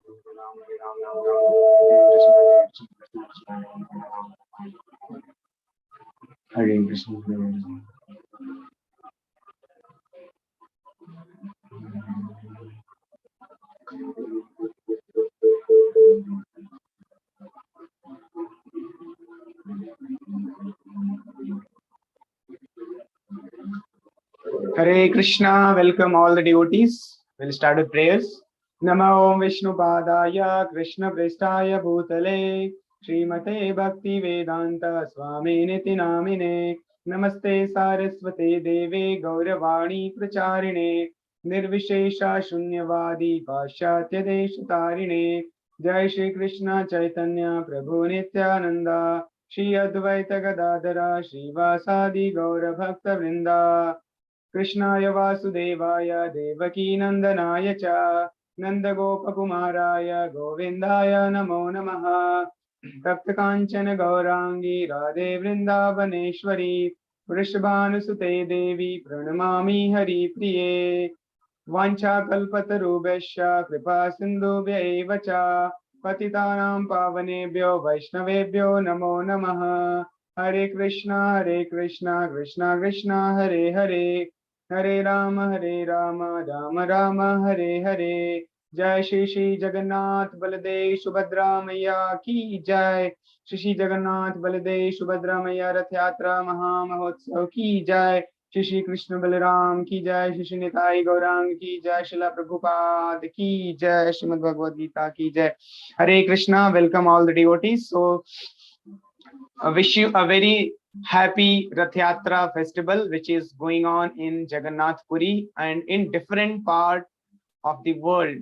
Hare Krishna, Hare Krishna. Hare Krishna, welcome all the devotees. We'll start with prayers. Namo Vishnu Padaya Krishna Prestaya Bhutale Srimate Bhakti Vedanta Swami Niti Namine Namaste Saraswate Deve Gauravani Pracharine Nirvishesha Shunyavadi Pashatya Deshatarine Jai Shri Krishna Chaitanya Prabhu Nityananda Shri Advaita Gadadara Shri Vasadi Gaura Bhakta Vrinda कृष्णाय वासुदेवाय देवकीनन्दनाय च नन्दगोपकुमाराय गोविन्दाय नमो नमः तप्तकाञ्चन गौराङ्गी राधे वृन्दावनेश्वरी वृषभानुसुते देवी प्रणमामि हरिप्रिये वाञ्छाकल्पतरुभ्यश्च कृपा सिन्धुभ्य एव च पतितानां पावनेभ्यो वैष्णवेभ्यो नमो नमः हरे कृष्णा कृष्णा कृष्णा हरे हरे हरे राम राम राम हरे हरे जय श्री श्री जगन्नाथ बलदेव सुभद्रा मैया की जय। श्री श्री जगन्नाथ बलदेव सुभद्रा मैया रथ यात्रा महामहोत्सव की जय। श्री श्री कृष्ण बलराम की जय। श्री श्री निताई गौरांग की जय। शिला प्रभुपाद की जय। श्रीमद् भगवद गीता की जय। Hare Krishna, welcome all the devotees. So wish you a very happy Rath Yatra festival, which is going on in Jagganath Puri and in different part of the world.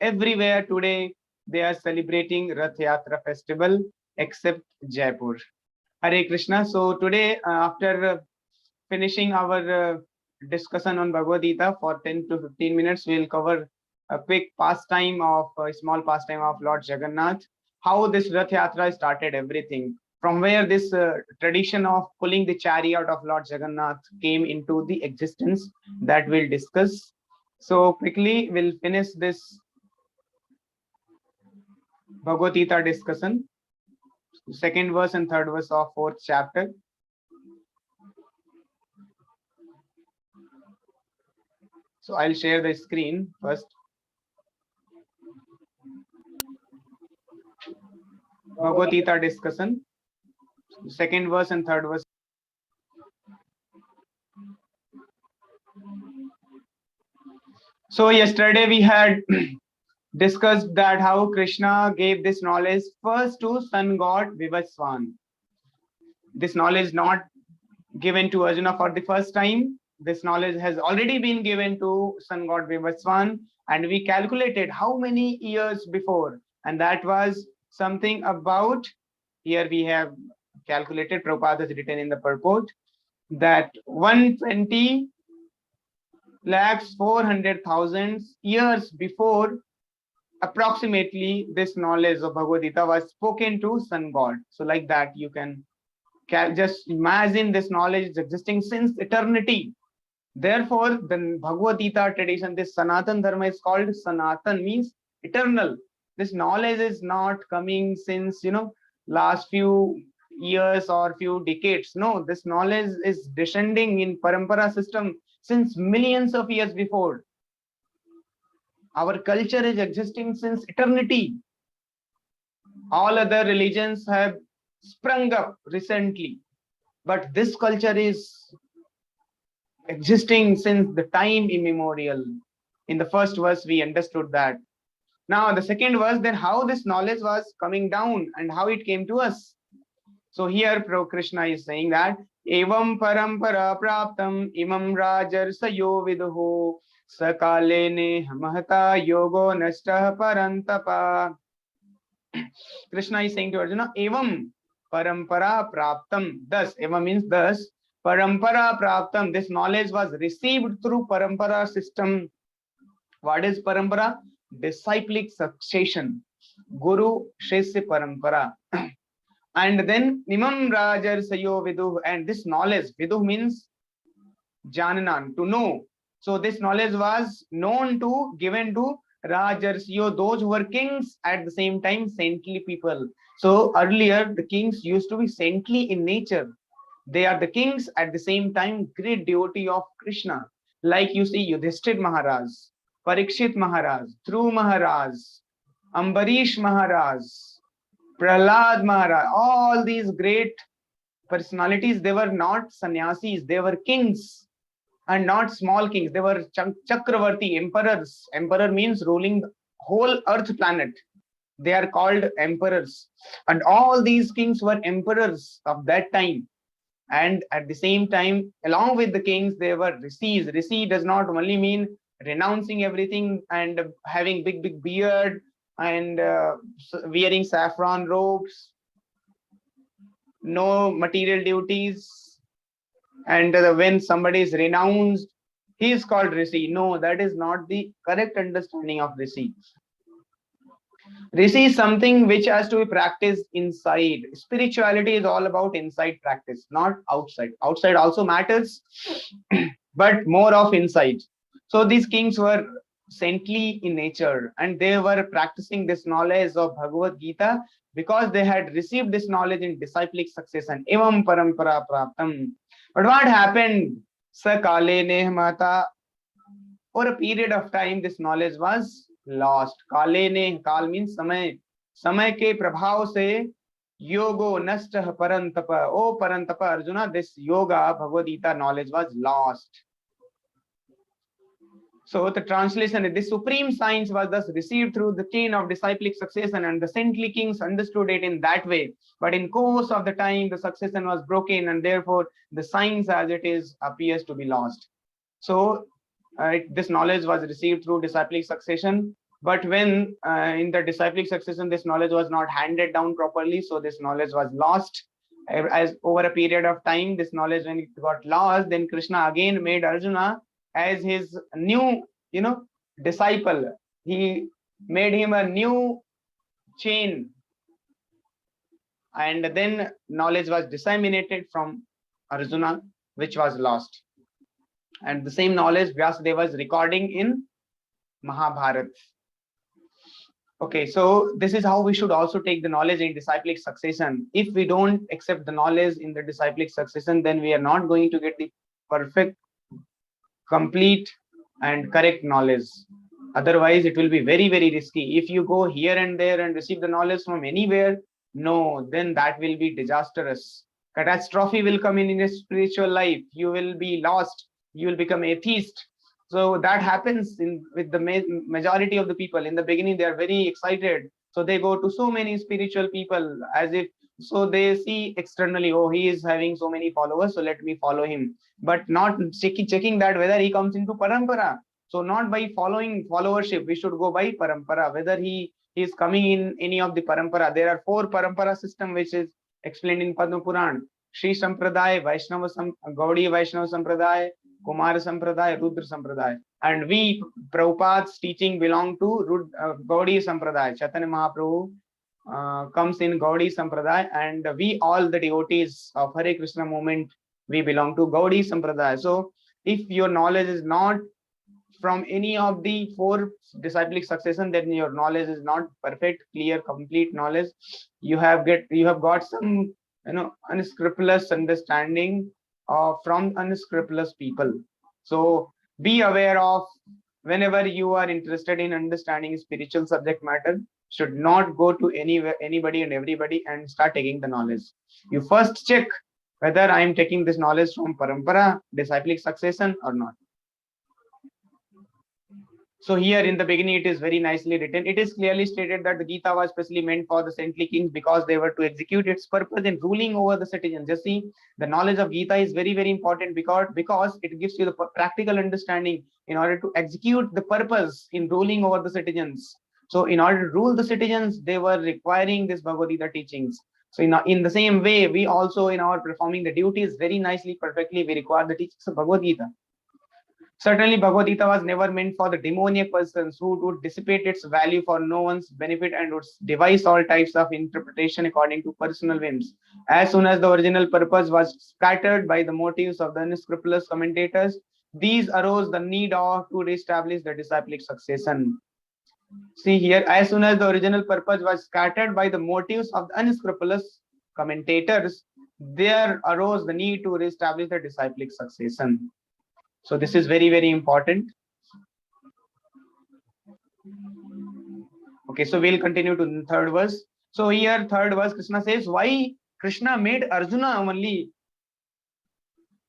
Everywhere today they are celebrating Rath Yatra festival except Jaipur. Hare Krishna. So today, after finishing our discussion on Bhagavad Gita for 10 to 15 minutes, we'll cover a quick pastime of a small pastime of Lord Jagannath. How this Rath Yatra started, everything. From where this tradition of pulling the chariot of Lord Jagannath came into the existence, that we'll discuss. So quickly, we'll finish this Bhagavad Gita discussion. Second verse and third verse of fourth chapter. So I'll share the screen first. Bhagavad Gita discussion. Second verse and third verse. So yesterday we had discussed that how Krishna gave this knowledge first to sun god Vivaswan. This knowledge not given to Arjuna for the first time. This knowledge has already been given to sun god Vivaswan, and we calculated how many years before, and that was something about, here we have calculated, Prabhupada has written in the purport, that 120 lakhs 400,000 years before approximately this knowledge of Bhagavad Gita was spoken to sun god. So like that you can just imagine this knowledge is existing since eternity. Therefore the Bhagavad Gita tradition, this Sanatan Dharma is called Sanatan, means eternal. This knowledge is not coming since last few years or few decades. No, this knowledge is descending in parampara system since millions of years before. Our culture is existing since eternity. All other religions have sprung up recently, but this culture is existing since the time immemorial. In the first verse we understood that. Now the second verse, then how this knowledge was coming down and how it came to us. So here Krishna is saying that evam parampara praptam imam rajarsayo viduhu sakalene mahata yogo nastah parantapa. Krishna is saying to Arjuna, evam parampara praptam. Thus, evam means thus, parampara praptam. This knowledge was received through parampara system. What is parampara? Disciplic succession. Guru Shesya parampara. And then imam rajarsayo viduh, and this knowledge, viduh means jananan, to know. So this knowledge was known to, given to Rajarsiyo, those who were kings at the same time saintly people. So earlier the kings used to be saintly in nature. They are the kings at the same time great devotee of Krishna. Like you see Yudhishthir Maharaj, Parikshit Maharaj, Dhruv Maharaj, Ambarish Maharaj, Prahlad Maharaj, all these great personalities, they were not sannyasis, they were kings and not small kings. They were Chakravarti, emperors. Emperor means ruling the whole earth planet. They are called emperors. And all these kings were emperors of that time. And at the same time, along with the kings, they were rishis. Rishi does not only mean renouncing everything and having big beard and wearing saffron robes, no material duties, and when somebody is renounced, he is called rishi. No, that is not the correct understanding of rishi. Rishi is something which has to be practiced inside. Spirituality is all about inside practice, not outside. Outside also matters, but more of inside. So these kings were saintly in nature and they were practicing this knowledge of Bhagavad Gita because they had received this knowledge in disciplic succession. Evam parampara praptam. But what happened? Sakale neh mata. For a period of time, this knowledge was lost. Kale ne, kal means samay. Samay ke prabhav se yogo nastah parantapa. Oh parantapa Arjuna, this yoga, Bhagavad Gita knowledge was lost. So the translation, this supreme science was thus received through the chain of disciplic succession, and the saintly kings understood it in that way. But in course of the time, the succession was broken, and therefore the science as it is appears to be lost. So this knowledge was received through disciplic succession. But when in the disciplic succession, this knowledge was not handed down properly, so this knowledge was lost. As over a period of time, this knowledge, when it got lost, then Krishna again made Arjuna as his new, disciple. He made him a new chain, and then knowledge was disseminated from Arjuna, which was lost. And the same knowledge Vyasadeva was recording in Mahabharata. Okay, so this is how we should also take the knowledge in disciplic succession. If we don't accept the knowledge in the disciplic succession, then we are not going to get the perfect, complete and correct knowledge. Otherwise, it will be very risky. If you go here and there and receive the knowledge from anywhere, no, then that will be disastrous. Catastrophe will come in your spiritual life. You will be lost. You will become atheist. So that happens with the majority of the people. In the beginning, they are very excited. So they go to so many spiritual people as if, so they see externally, oh, he is having so many followers, so let me follow him. But not checking that whether he comes into parampara. So not by following followership, we should go by parampara, whether he is coming in any of the parampara. There are 4 parampara system which is explained in Padma Puran. Shri Sampradaya, Vaishnava Gaudiya Vaishnava Sampradaya, Kumar Sampradaya, Rudra Sampradaya. And we, Prabhupada's teaching belong to Gaudiya Sampradaya. Chaitanya Mahaprabhu comes in Gaudiya Sampradaya, and we all the devotees of Hare Krishna movement, we belong to Gaudiya Sampradaya. So if your knowledge is not from any of the 4 disciplic succession, then your knowledge is not perfect, clear, complete knowledge. You have got some unscrupulous understanding from unscrupulous people. So be aware of, whenever you are interested in understanding spiritual subject matter, should not go to anybody and everybody and start taking the knowledge. You first check whether I am taking this knowledge from parampara, disciplic succession or not. So here in the beginning, it is very nicely written. It is clearly stated that the Gita was specially meant for the saintly kings because they were to execute its purpose in ruling over the citizens. Just see, the knowledge of Gita is very important because it gives you the practical understanding in order to execute the purpose in ruling over the citizens. So in order to rule the citizens, they were requiring this Bhagavad Gita teachings. So in the same way, we also in our performing the duties very nicely, perfectly, we require the teachings of Bhagavad Gita. Certainly, Bhagavad Gita was never meant for the demoniac persons who would dissipate its value for no one's benefit and would devise all types of interpretation according to personal whims. As soon as the original purpose was scattered by the motives of the unscrupulous commentators, these arose the need of to reestablish the disciplic succession. See here, as soon as the original purpose was scattered by the motives of the unscrupulous commentators, there arose the need to reestablish the disciplic succession. So this is very, very important. Okay, so we'll continue to the third verse. So here, third verse, Krishna says, why Krishna made Arjuna only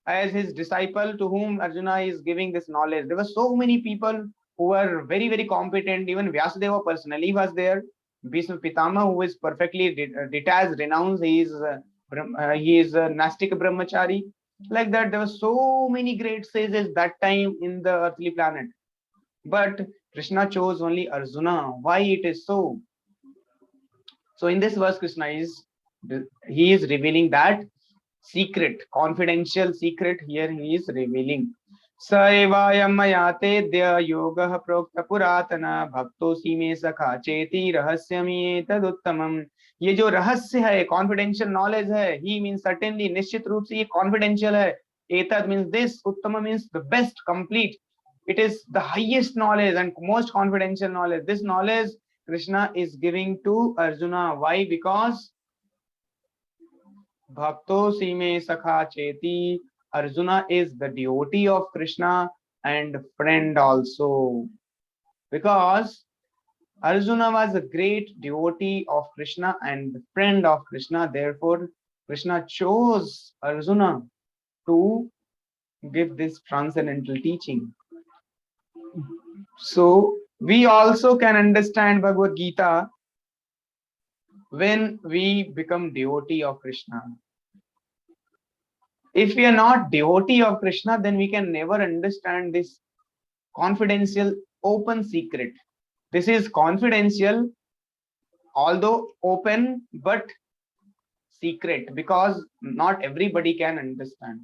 as his disciple to whom Arjuna is giving this knowledge. There were so many people who were very, very competent. Even Vyasadeva personally was there. Bhishma Pitama, who is perfectly detached, renounced. He is a Nastic Brahmachari. Like that, there were so many great sages that time in the earthly planet. But Krishna chose only Arjuna. Why it is so? So in this verse, Krishna is revealing that secret, confidential secret here he is revealing. Saevayam mayate dya yoga prokta puratana bhaktosi me sakha cheti rahasyami taduttamam. ये जो रहस्य है, confidential knowledge है, ही means certainly, निश्चित रूप से ये confidential है. एतद मीन्स दिस, उत्तम means the best, complete. It is the highest knowledge and most confidential knowledge. This knowledge Krishna is giving to Arjuna. Why? Because Bhakto Sime Sakha Cheti, Arjuna is the devotee of Krishna and friend also. Because Arjuna was a great devotee of Krishna and friend of Krishna. Therefore, Krishna chose Arjuna to give this transcendental teaching. So, we also can understand Bhagavad Gita when we become devotee of Krishna. If we are not devotee of Krishna, then we can never understand this confidential open secret. This is confidential, although open, but secret, because not everybody can understand.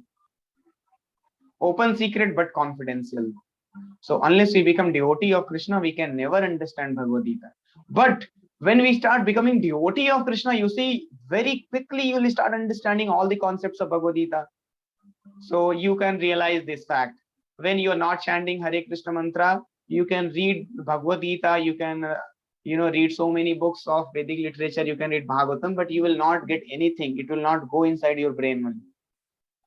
Open secret, but confidential. So unless we become devotee of Krishna, we can never understand Bhagavad Gita. But when we start becoming devotee of Krishna, you see, very quickly you will start understanding all the concepts of Bhagavad Gita. So you can realize this fact. When you are not chanting Hare Krishna mantra, you can read Bhagavad Gita, you can read so many books of Vedic literature, you can read Bhagavatam, but you will not get anything. It will not go inside your brain.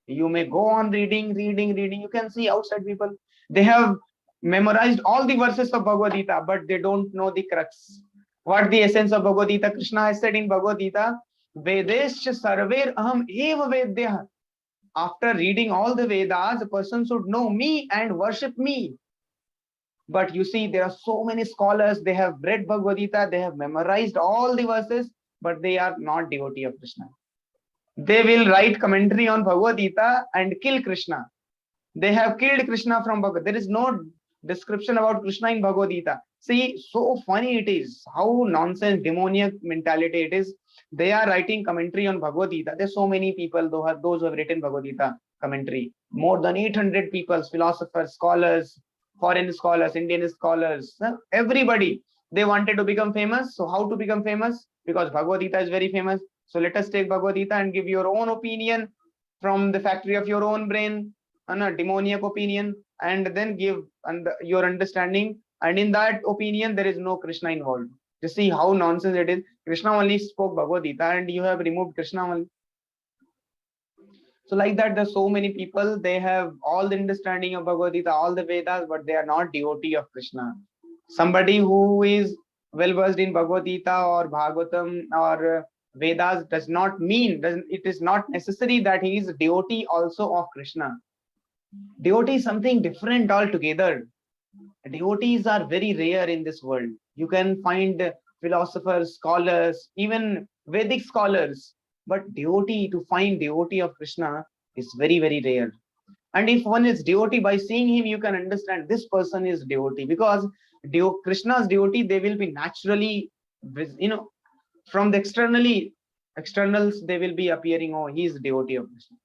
You may go on reading. You can see outside people, they have memorized all the verses of Bhagavad Gita, but they don't know the crux. What the essence of Bhagavad Gita? Krishna has said in Bhagavad Gita, Vedescha sarver aham eva vedyah. After reading all the Vedas, a person should know me and worship me. But you see, there are so many scholars, they have read Bhagavad Gita, they have memorized all the verses, but they are not devotee of Krishna. They will write commentary on Bhagavad Gita and kill Krishna. They have killed Krishna from Bhagavad. There is no description about Krishna in Bhagavad Gita. See, so funny it is, how nonsense, demoniac mentality it is. They are writing commentary on Bhagavad Gita. There's so many people, those who have written Bhagavad Gita commentary. More than 800 people, philosophers, scholars, foreign scholars, Indian scholars, everybody. They wanted to become famous. So how to become famous? Because Bhagavad Gita is very famous. So let us take Bhagavad Gita and give your own opinion from the factory of your own brain, and a demoniac opinion, and then give your understanding. And in that opinion, there is no Krishna involved. You see how nonsense it is. Krishna only spoke Bhagavad Gita, and you have removed Krishna only. So like that, there's so many people, they have all the understanding of Bhagavad Gita, all the Vedas, but they are not devotee of Krishna. Somebody who is well versed in Bhagavad Gita or Bhagavatam or Vedas does not mean, it is not necessary that he is a devotee also of Krishna. Devotee is something different altogether. Devotees are very rare in this world. You can find philosophers, scholars, even Vedic scholars, but to find devotee of Krishna is very, very rare. And if one is devotee, by seeing him, you can understand this person is devotee, because Krishna's devotee, they will be naturally, from the externals, they will be appearing, oh, he is devotee of Krishna.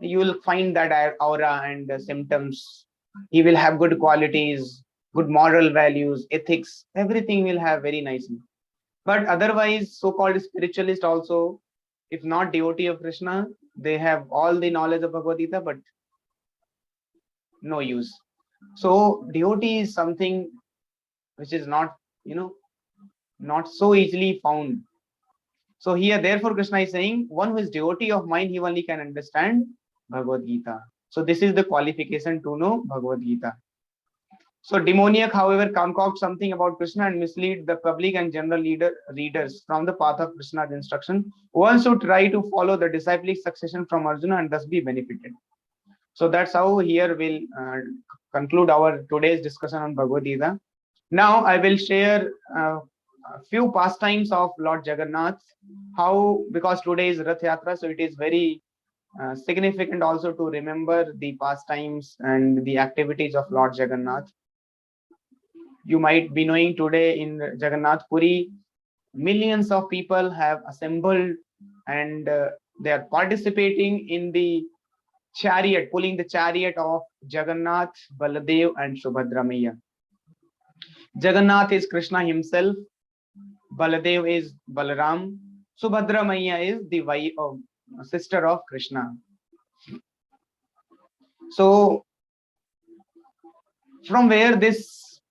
You will find that aura and symptoms. He will have good qualities, good moral values, ethics, everything will have very nicely. But otherwise, so-called spiritualist also, if not devotee of Krishna, they have all the knowledge of Bhagavad Gita, but no use. So devotee is something which is not not so easily found. So here, therefore, Krishna is saying, one who is devotee of mine, he only can understand Bhagavad Gita. So this is the qualification to know Bhagavad Gita. So demoniac, however, concoct something about Krishna and mislead the public and general readers from the path of Krishna's instruction. One should try to follow the disciplic succession from Arjuna and thus be benefited. So that's how here we'll conclude our today's discussion on Bhagavad Gita. Now I will share a few pastimes of Lord Jagannath. How, because today is Rath Yatra, so it is very significant also to remember the pastimes and the activities of Lord Jagannath. You might be knowing today in Jagannath Puri, millions of people have assembled and they are participating in the chariot, pulling the chariot of Jagannath, Baladev and Subhadra Maiya. Jagannath is Krishna himself, Baladev is Balaram, Subhadra Maiya is the wife of sister of Krishna. So from where this,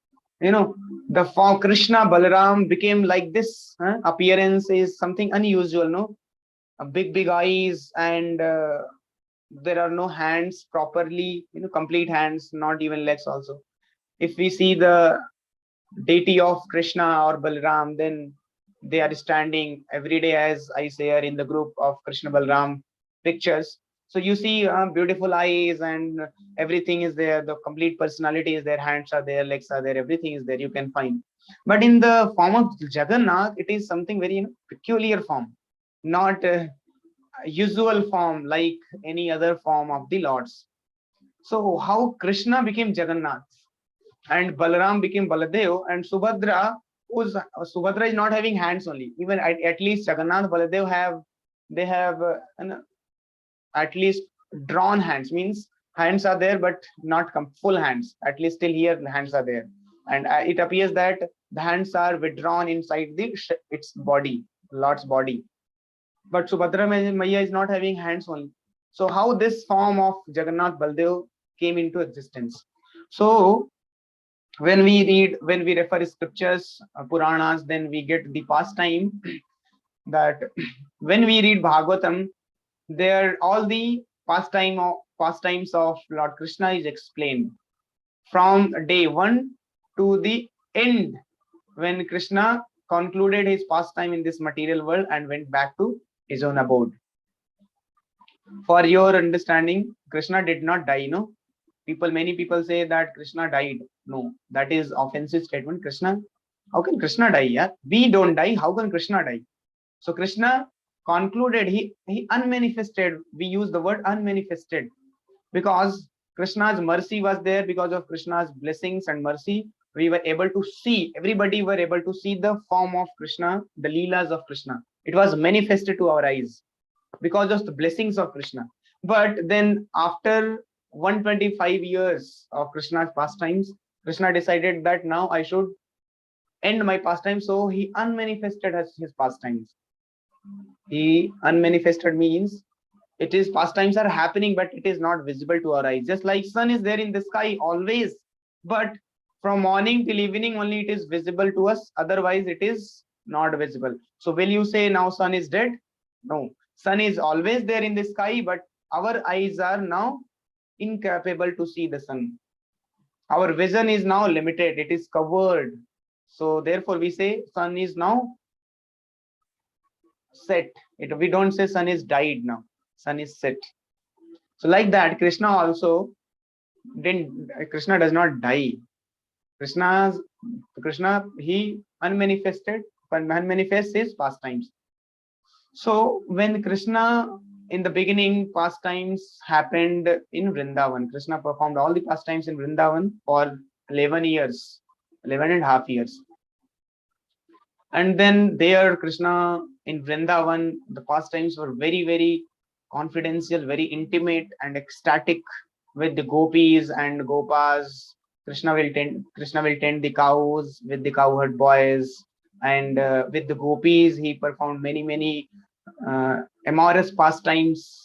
the form Krishna Balaram became like this, appearance is something unusual, no? Big eyes, and there are no hands properly, complete hands, not even legs also. If we see the deity of Krishna or Balaram, then they are standing every day, as I say, in the group of Krishna Balaram pictures. So you see beautiful eyes and everything is there. The complete personality is there. Hands are there, legs are there. Everything is there. You can find. But in the form of Jagannath, it is something very peculiar form, not usual form like any other form of the Lords. So how Krishna became Jagannath and Balaram became Baladev, and Subhadra is not having hands only. Even at least Jagannath, Baladev have at least drawn hands, means hands are there but not full hands. At least till here the hands are there, and it appears that the hands are withdrawn inside its body, Lord's body. But Subhadra Maiya is not having hands only. So how this form of Jagannath Baldev came into existence? So when we refer scriptures, Puranas, then we get the pastime that when we read Bhagavatam, there all the pastimes of Lord Krishna is explained from day 1 to the end, when Krishna concluded his pastime in this material world and went back to his own abode. For your understanding, Krishna did not die, no? Many people say that Krishna died. No, that is offensive statement. How can Krishna die? Yeah, we don't die. How can Krishna die? So Krishna concluded, he unmanifested. We use the word unmanifested because Krishna's mercy was there. Because of Krishna's blessings and mercy, we were able to see, everybody were able to see the form of Krishna, the Leelas of Krishna. It was manifested to our eyes because of the blessings of Krishna. But then after 125 years of Krishna's pastimes, Krishna decided that now I should end my pastime. So he unmanifested his pastimes. He unmanifested means it is pastimes are happening, but it is not visible to our eyes. Just like sun is there in the sky always, but from morning till evening only it is visible to us. Otherwise it is not visible. So will you say now sun is dead? No, sun is always there in the sky, but our eyes are now incapable to see the sun. Our vision is now limited. It is covered. So therefore we say sun is now set. We don't say sun is died now. Sun is set. So like that, Krishna also didn't. Krishna does not die. Krishna, he unmanifested. Unmanifests his pastimes. So when Krishna, in the beginning, pastimes happened in Vrindavan. Krishna performed all the pastimes in Vrindavan for 11 years, 11 and a half years. And then there, Krishna in Vrindavan, the pastimes were very, very confidential, very intimate and ecstatic with the gopis and gopas. Krishna will tend the cows with the cowherd boys, and with the gopis, he performed many amorous pastimes,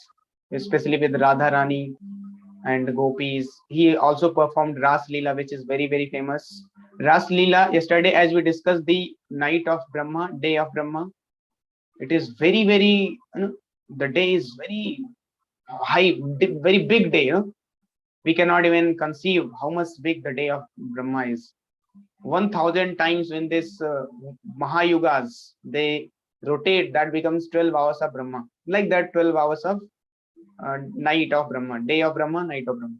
especially with Radha Rani and the gopis. He also performed Ras Leela, which is very, very famous. Ras Leela, yesterday as we discussed the night of Brahma, day of Brahma, it is very, very, the day is very high, very big day. We cannot even conceive how much big the day of Brahma is. 1,000 times when this Mahayugas, they rotate, that becomes 12 hours of Brahma. Like that, 12 hours of night of Brahma, day of Brahma, night of Brahma.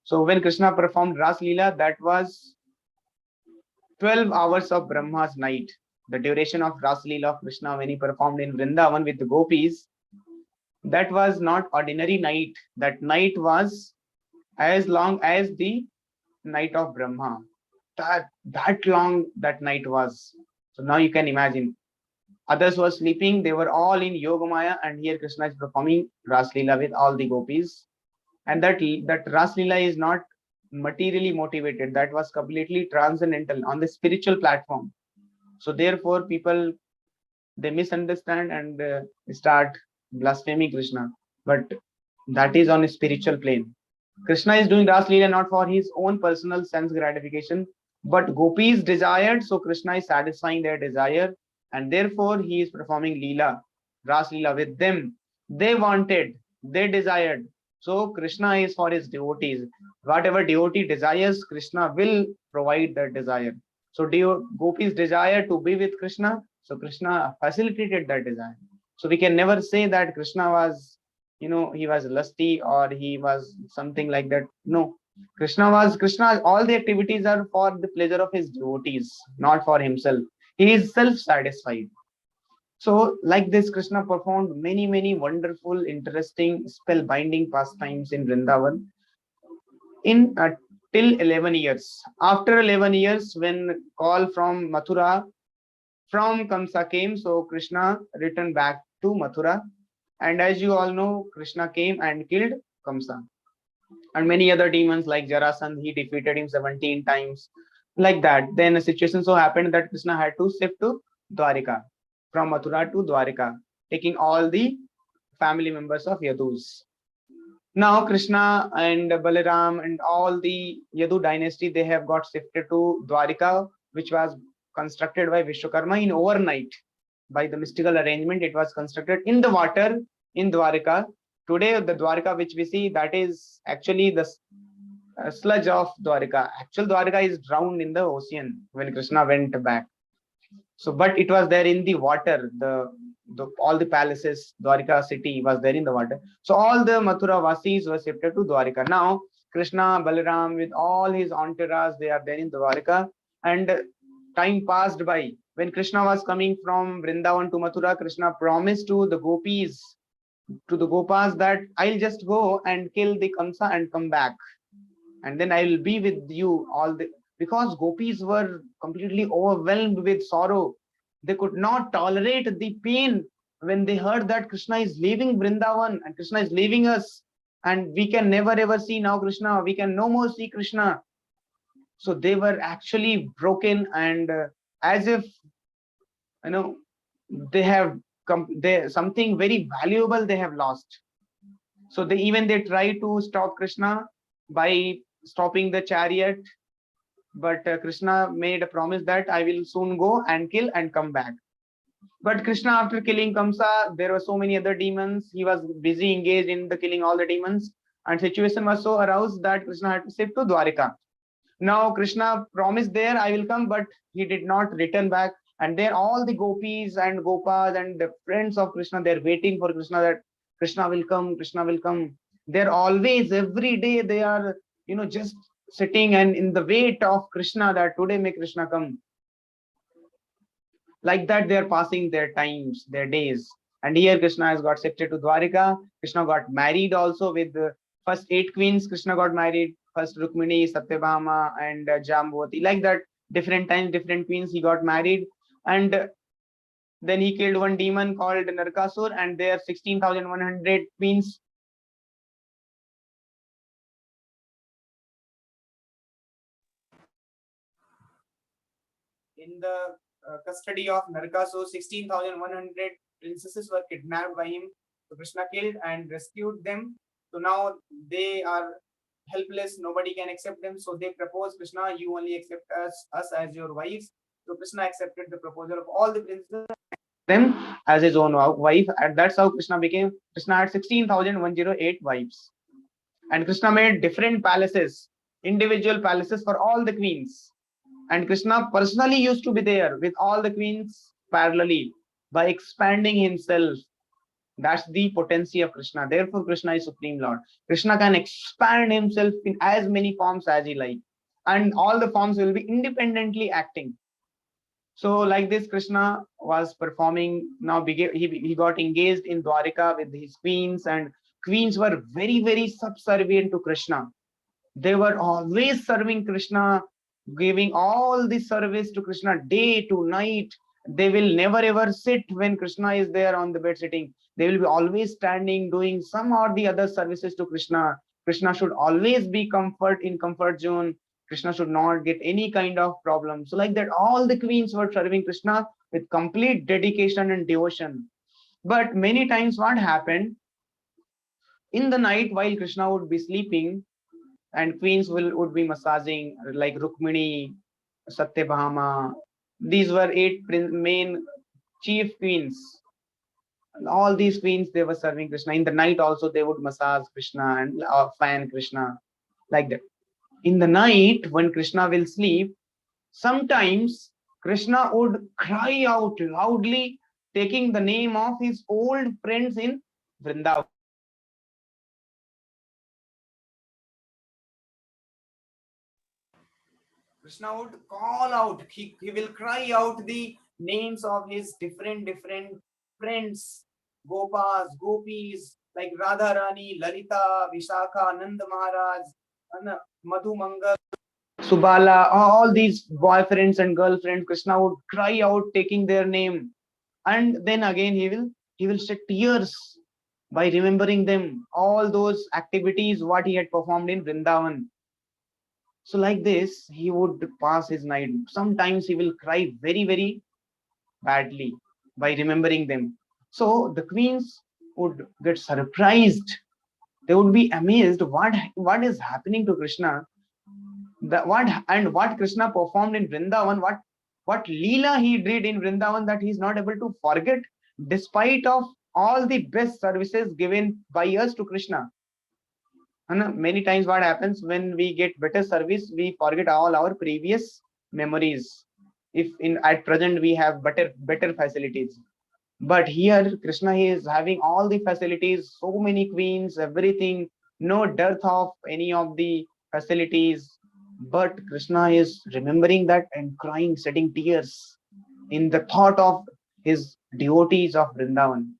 So when Krishna performed Ras Leela, that was 12 hours of Brahma's night. The duration of Ras Leela of Krishna when he performed in Vrindavan with the gopis, that was not ordinary night. That night was as long as the night of Brahma. That long that night was. So now you can imagine. Others were sleeping, they were all in Yogamaya, and here Krishna is performing Ras Leela with all the gopis. And that Ras Leela is not materially motivated, that was completely transcendental on the spiritual platform. So therefore people, they misunderstand and start blaspheming Krishna, but that is on a spiritual plane. Krishna is doing Ras Leela not for his own personal sense gratification, but gopis desired, so Krishna is satisfying their desire, and therefore he is performing Leela, Ras Leela with them. They wanted, they desired. So Krishna is for his devotees. Whatever devotee desires, Krishna will provide that desire. So gopis desire to be with Krishna, so Krishna facilitated that desire. So we can never say that Krishna was, he was lusty or he was something like that. No, Krishna, all the activities are for the pleasure of his devotees, not for himself. He is self-satisfied. So like this, Krishna performed many, many wonderful, interesting, spell-binding pastimes in Vrindavan in till 11 years. After 11 years, when call from Mathura, from Kamsa came, so Krishna returned back to Mathura. And as you all know, Krishna came and killed Kamsa. And many other demons like Jarasandh, he defeated him 17 times. Like that. Then a situation so happened that Krishna had to shift to Dwarika, from Mathura to Dwarika, taking all the family members of Yadus. Now Krishna and Balaram and all the Yadu dynasty, they have got shifted to Dwarika, which was constructed by Vishwakarma in overnight. By the mystical arrangement, it was constructed in the water in Dwarika. Today, the Dwarika which we see, that is actually the sludge of Dwarika. Actual Dwarika is drowned in the ocean when Krishna went back. So, but it was there in the water. All the palaces, Dwarika city was there in the water. So all the Mathura Vasis were shifted to Dwarika. Now Krishna, Balaram with all his entourage, they are there in Dwarika. And time passed by. When Krishna was coming from Vrindavan to Mathura, Krishna promised to the gopis, to the Gopas, that I'll just go and kill the Kamsa and come back. And then I will be with you all the, because gopis were completely overwhelmed with sorrow. They could not tolerate the pain when they heard that Krishna is leaving Vrindavan and Krishna is leaving us. And we can never ever see now Krishna. We can no more see Krishna. So they were actually broken and as if, they have something very valuable they have lost. So they try to stop Krishna by stopping the chariot, but Krishna made a promise that I will soon go and kill and come back. But Krishna, after killing Kamsa, there were so many other demons. He was busy engaged in the killing all the demons, and situation was so aroused that Krishna had to shift to Dwarika. Now Krishna promised there I will come, but he did not return back. And there all the gopis and gopas and the friends of Krishna, they're waiting for Krishna, that Krishna will come, Krishna will come. They're always, every day they are, just sitting and in the wait of Krishna, that today may Krishna come. Like that they are passing their times, their days. And here Krishna has got shifted to Dwarika. Krishna got married also with the first 8 queens. Krishna got married. First Rukmini, Satyabhama and Jambavati. Like that, different times, different queens he got married. And then he killed one demon called Narkasur, and there 16,100 queens. In the custody of Narkasur, 16,100 princesses were kidnapped by him. So Krishna killed and rescued them. So now they are helpless, nobody can accept them. So they propose, Krishna, you only accept us as your wives. So Krishna accepted the proposal of all the princes, them as his own wife, and that's how Krishna became. Krishna had 16,108 wives, and Krishna made different palaces, individual palaces for all the queens. And Krishna personally used to be there with all the queens parallelly by expanding himself. That's the potency of Krishna. Therefore, Krishna is Supreme Lord. Krishna can expand himself in as many forms as he likes, and all the forms will be independently acting. So, like this, Krishna was performing. Now, he got engaged in Dwarika with his queens, and queens were very, very subservient to Krishna. They were always serving Krishna, giving all the service to Krishna day to night. They will never ever sit when Krishna is there on the bed sitting. They will be always standing, doing some or the other services to Krishna. Krishna should always be in comfort zone. Krishna should not get any kind of problem. So, like that, all the queens were serving Krishna with complete dedication and devotion. But many times, what happened in the night while Krishna would be sleeping, and queens would be massaging, like Rukmini, Satyabhama. These were eight main chief queens. All these queens, they were serving Krishna. In the night also, they would massage Krishna and fan Krishna, like that. In the night, when Krishna will sleep, sometimes Krishna would cry out loudly, taking the name of his old friends in Vrindavan. Krishna would call out, he will cry out the names of his different friends, Gopas, Gopis, like Radharani, Lalita, Vishakha, Nanda Maharaj, Madhu Mangal, Subala, all these boyfriends and girlfriends. Krishna would cry out taking their name. And then again he will shed tears by remembering them, all those activities what he had performed in Vrindavan. So like this, he would pass his night. Sometimes he will cry very, very badly by remembering them. So the queens would get surprised. They would be amazed what is happening to Krishna. What Krishna performed in Vrindavan, what Leela he did in Vrindavan that he is not able to forget despite of all the best services given by us to Krishna. And many times what happens when we get better service, we forget all our previous memories. If in at present we have better facilities. But here Krishna, he is having all the facilities, so many queens, everything, no dearth of any of the facilities. But Krishna is remembering that and crying, shedding tears in the thought of his devotees of Vrindavan.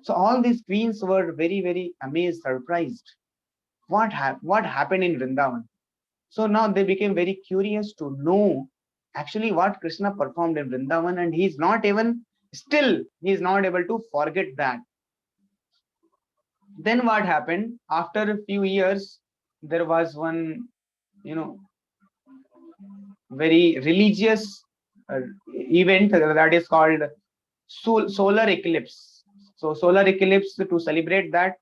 So all these queens were very, very amazed, surprised what happened in Vrindavan. So now they became very curious to know actually what Krishna performed in Vrindavan, and he's not even still he's not able to forget that. Then what happened after a few years? There was one, you know, very religious event that is called solar eclipse. So solar eclipse, to celebrate that,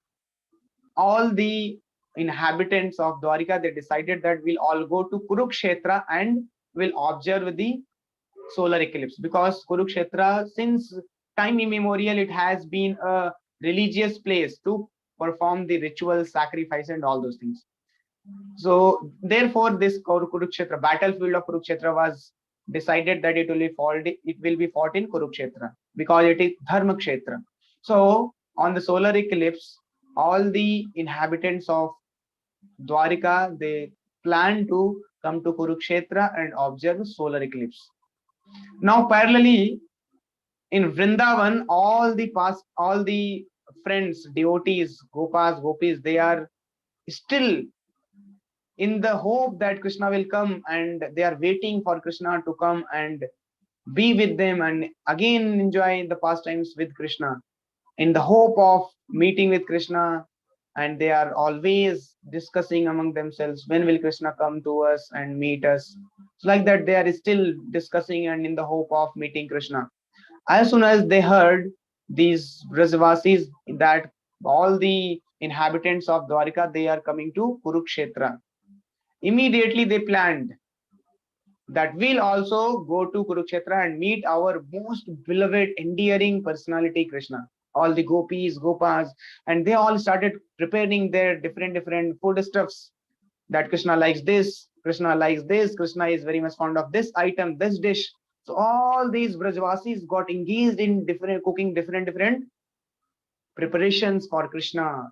all the inhabitants of Dwarika, they decided that we'll all go to Kurukshetra and will observe the solar eclipse, because Kurukshetra, since time immemorial, it has been a religious place to perform the ritual sacrifice and all those things. So therefore, this Kurukshetra battlefield of Kurukshetra was decided that it will be fought in Kurukshetra because it is Dharma Kshetra. So on the solar eclipse, all the inhabitants of Dwarika, they plan to come to Kurukshetra and observe solar eclipse. Now parallelly in Vrindavan, all the friends, devotees, Gopas, Gopis, they are still in the hope that Krishna will come, and they are waiting for Krishna to come and be with them and again enjoy the pastimes with Krishna, in the hope of meeting with Krishna. And they are always discussing among themselves, when will Krishna come to us and meet us. So like that, they are still discussing and in the hope of meeting Krishna. As soon as they heard these Brajavasis that all the inhabitants of Dwarika, they are coming to Kurukshetra. Immediately they planned that we'll also go to Kurukshetra and meet our most beloved, endearing personality, Krishna. All the gopis, gopas, and they all started preparing their different foodstuffs. That Krishna likes this, Krishna likes this, Krishna is very much fond of this item, this dish. So all these Brajvasis got engaged in different cooking, different preparations for Krishna,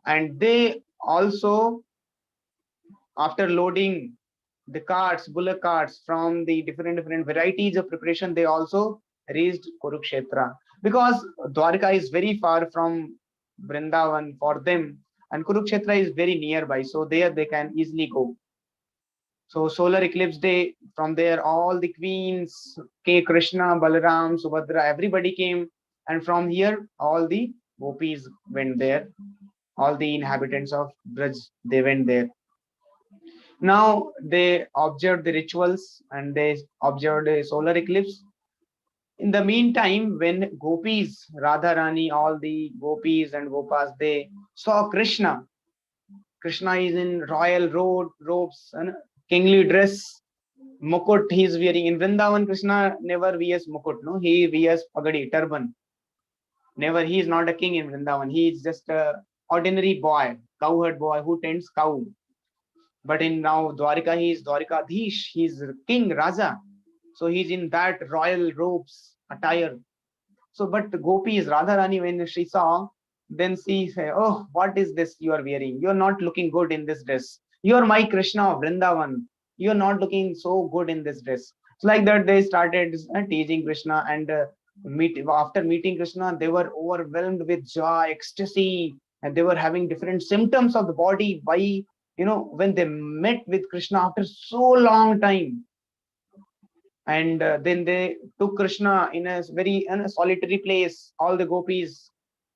and they also, after loading the carts, bullock carts from the different varieties of preparation, they also reached Kurukshetra, because Dwarka is very far from Vrindavan for them, and Kurukshetra is very nearby, so there they can easily go. So solar eclipse day, from there all the queens, K Krishna, Balaram, Subhadra, everybody came, and from here all the gopis went there. All the inhabitants of Braj, they went there. Now they observed the rituals and they observed a solar eclipse. In the meantime, when gopis, Radharani, all the gopis and gopas, they saw Krishna. Krishna is in royal robes and kingly dress. Mukut he is wearing. In Vrindavan, Krishna never wears mukut. No, he wears pagadi, turban. Never. He is not a king in Vrindavan. He is just a ordinary boy, cowherd boy who tends cow. But in now Dwarika, he is Dwarikadhish. He is king, Raja. So he's in that royal robes attire. So, but Gopi is Radharani, when she saw, then she said, "Oh, what is this you are wearing? You are not looking good in this dress. You are my Krishna of Vrindavan. You are not looking so good in this dress." So, like that, they started teasing Krishna, and after meeting Krishna, they were overwhelmed with joy, ecstasy, and they were having different symptoms of the body. Why? When they met with Krishna after so long time, and then they took Krishna in a very solitary place. All the gopis,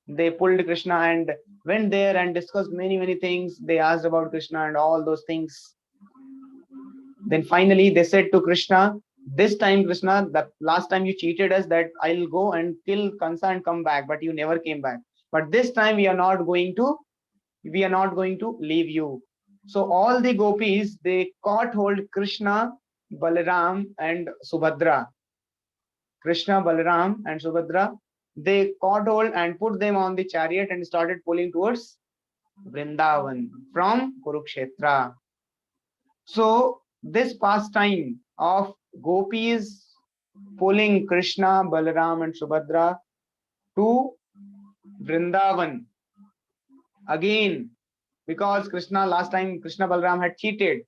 they pulled Krishna and went there and discussed many things. They asked about Krishna and all those things. Then finally they said to Krishna, "This time, Krishna, the last time you cheated us that I'll go and kill Kansa and come back, but you never came back. But this time we are not going to leave you." So all the gopis, they caught hold Krishna, Balaram and Subhadra. Krishna, Balaram and Subhadra, they caught hold and put them on the chariot and started pulling towards Vrindavan from Kurukshetra. So this pastime of gopis pulling Krishna, Balaram and Subhadra to Vrindavan again, because last time Krishna Balaram had cheated,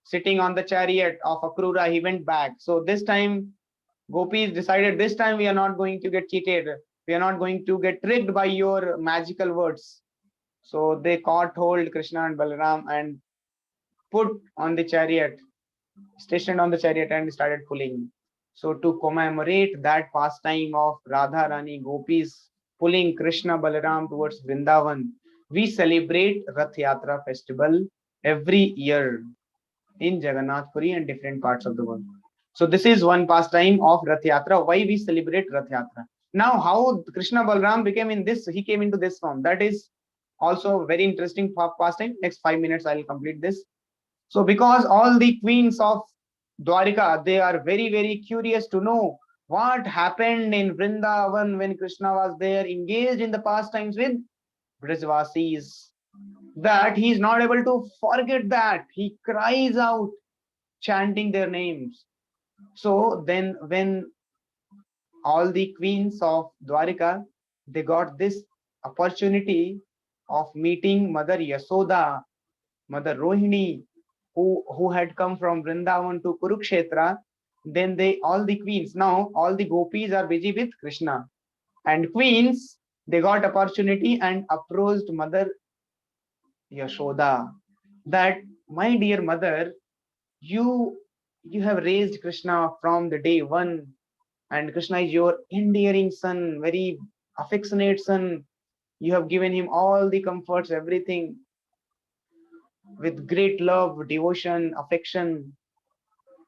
sitting on the chariot of Akrura, he went back. So this time gopis decided, this time we are not going to get cheated. We are not going to get tricked by your magical words. So they caught hold Krishna and Balaram and put on the chariot, stationed on the chariot and started pulling. So to commemorate that pastime of Radha Rani gopis pulling Krishna Balaram towards Vrindavan, we celebrate Rath Yatra festival every year in Jagganath Puri and different parts of the world. So this is one pastime of Rath Yatra. Why we celebrate Rath Yatra? Now, how Krishna Balram became in this, he came into this form. That is also very interesting pastime. Next 5 minutes, I will complete this. So because all the queens of Dwarika, they are very curious to know what happened in Vrindavan when Krishna was there, engaged in the pastimes with Brajvasis, that he is not able to forget that. He cries out, chanting their names. So then when all the queens of Dwarika, they got this opportunity of meeting Mother Yasoda, Mother Rohini, who had come from Vrindavan to Kurukshetra, then all the queens, now all the gopis are busy with Krishna. And queens, they got opportunity and approached Mother Yashoda that, "My dear mother, you you have raised Krishna from the day one, and Krishna is your endearing son, very affectionate son. You have given him all the comforts, everything with great love, devotion, affection,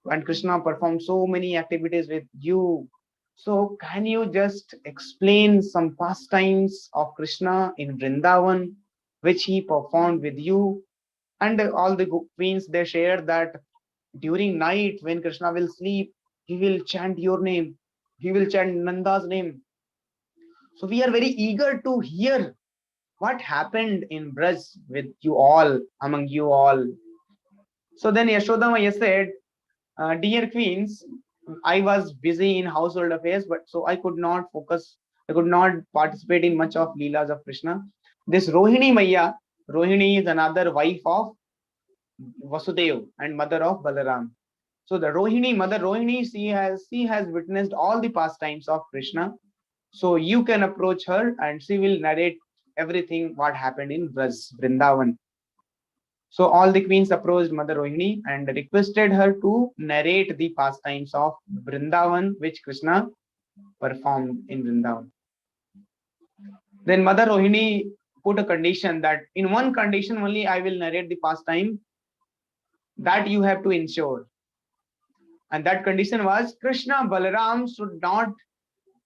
and Krishna performed so many activities with you. So can you just explain some pastimes of Krishna in Vrindavan?" which he performed with you. And all the queens, they shared that during night when Krishna will sleep, he will chant your name, he will chant Nanda's name. So we are very eager to hear what happened in Braj with you all, among you all. So then Yashoda Maya said, dear queens, I was busy in household affairs, but so I could not focus, I could not participate in much of Leelas of Krishna. This Rohini Maya, Rohini is another wife of Vasudev and mother of Balaram. So the Rohini, Mother Rohini, she has witnessed all the pastimes of Krishna. So you can approach her and she will narrate everything what happened in Braj, Vrindavan. So all the queens approached Mother Rohini and requested her to narrate the pastimes of Vrindavan, which Krishna performed in Vrindavan. Then Mother Rohini put a condition that in one condition only I will narrate the pastime, that you have to ensure. And that condition was Krishna Balaram should not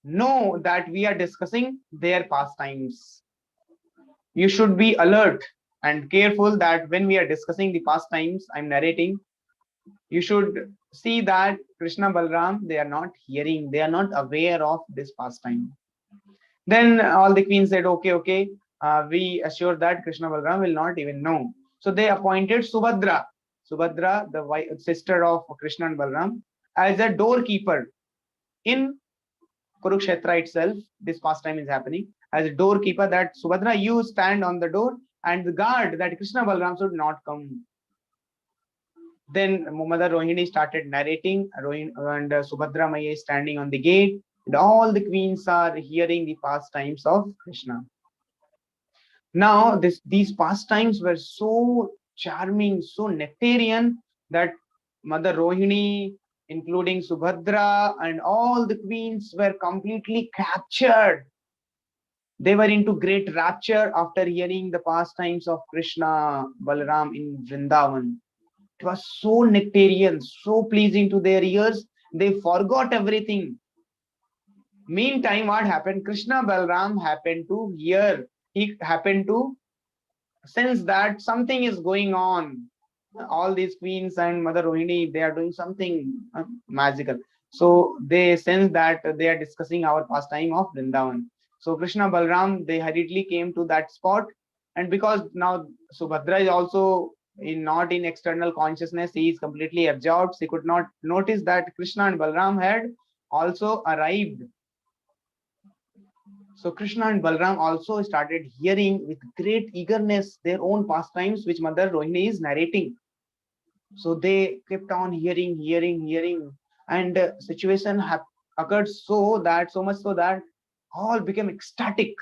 know that we are discussing their pastimes. You should be alert and careful that when we are discussing the pastimes I'm narrating, you should see that Krishna Balaram, they are not hearing, they are not aware of this pastime. Then all the queens said, okay, okay, we assure that Krishna Balaram will not even know. So they appointed Subhadra, the sister of Krishna and Balaram, as a doorkeeper in Kurukshetra itself. This pastime is happening as a doorkeeper, that Subhadra, you stand on the door and the guard that Krishna Balaram should not come. Then Mother Rohini started narrating, and Subhadra Maya is standing on the gate, and all the queens are hearing the pastimes of Krishna. Now, these pastimes were so charming, so nectarian, that Mother Rohini, including Subhadra, and all the queens were completely captured. They were into great rapture after hearing the pastimes of Krishna, Balaram in Vrindavan. It was so nectarian, so pleasing to their ears, they forgot everything. Meantime, what happened? Krishna Balaram happened to hear, he happened to sense that something is going on. All these queens and Mother Rohini, they are doing something magical. So they sense that they are discussing our pastime of Vrindavan. So Krishna Balaram, they hurriedly came to that spot. And because now Subhadra is also not in external consciousness, he is completely absorbed. She could not notice that Krishna and Balaram had also arrived. So Krishna and Balram also started hearing with great eagerness their own pastimes, which Mother Rohini is narrating. So they kept on hearing, and situation occurred so much so that all became ecstatic.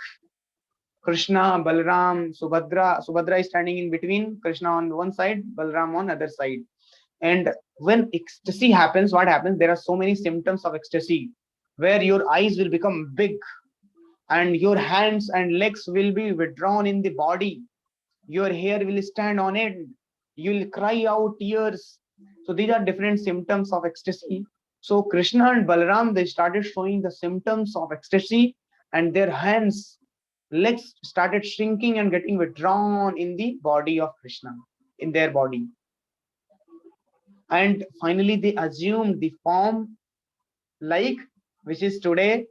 Krishna, Balram, Subhadra is standing in between, Krishna on one side, Balram on other side. And when ecstasy happens, what happens? There are so many symptoms of ecstasy where your eyes will become big and your hands and legs will be withdrawn in the body. Your hair will stand on end. You will cry out tears. So these are different symptoms of ecstasy. So Krishna and Balaram, they started showing the symptoms of ecstasy, and their hands, legs started shrinking and getting withdrawn in the body of Krishna, in their body. And finally, they assumed the form like, which is today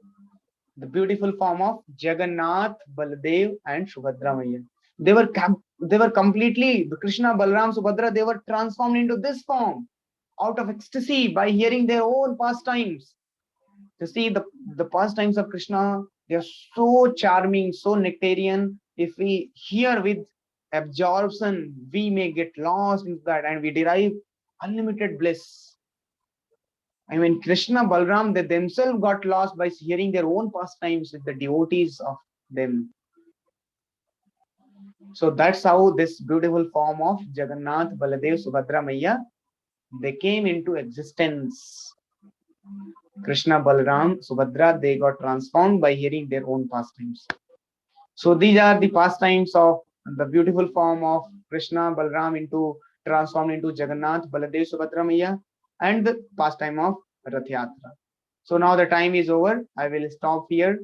the beautiful form of Jagganath, Baladev, and Subhadra Maya. They were completely, Krishna, Balaram, Subhadra, they were transformed into this form out of ecstasy by hearing their own pastimes. To see the pastimes of Krishna, they are so charming, so nectarian. If we hear with absorption, we may get lost into that and we derive unlimited bliss. I mean, Krishna, Balram, they themselves got lost by hearing their own pastimes with the devotees of them. So that's how this beautiful form of Jagannath, Baladev, Subhadra Maya, they came into existence. Krishna, Balram, Subhadra, they got transformed by hearing their own pastimes. So these are the pastimes of the beautiful form of Krishna, Balram into transformed into Jagannath, Baladev, Subhadra Maya, and the pastime of Rath Yatra. So now the time is over. I will stop here.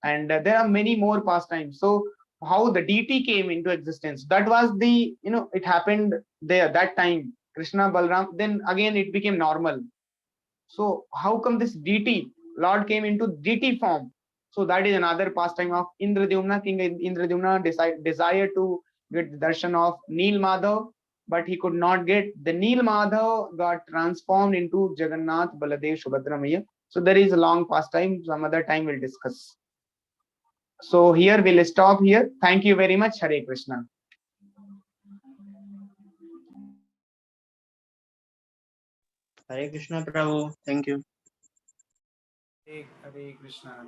And there are many more pastimes. So how the deity came into existence. That was the, it happened there, that time, Krishna, Balram, then again it became normal. So how come this deity, Lord came into deity form? So that is another pastime of Indradyumna. King Indradyumna desired to get the darshan of Neel Madhav, but he could not get. The Neel Madhav got transformed into Jagannath, Baladev, Subhadra. So there is a long pastime. Some other time we'll discuss. So here we'll stop here. Thank you very much. Hare Krishna. Hare Krishna, Prabhu. Thank you. Hare Krishna.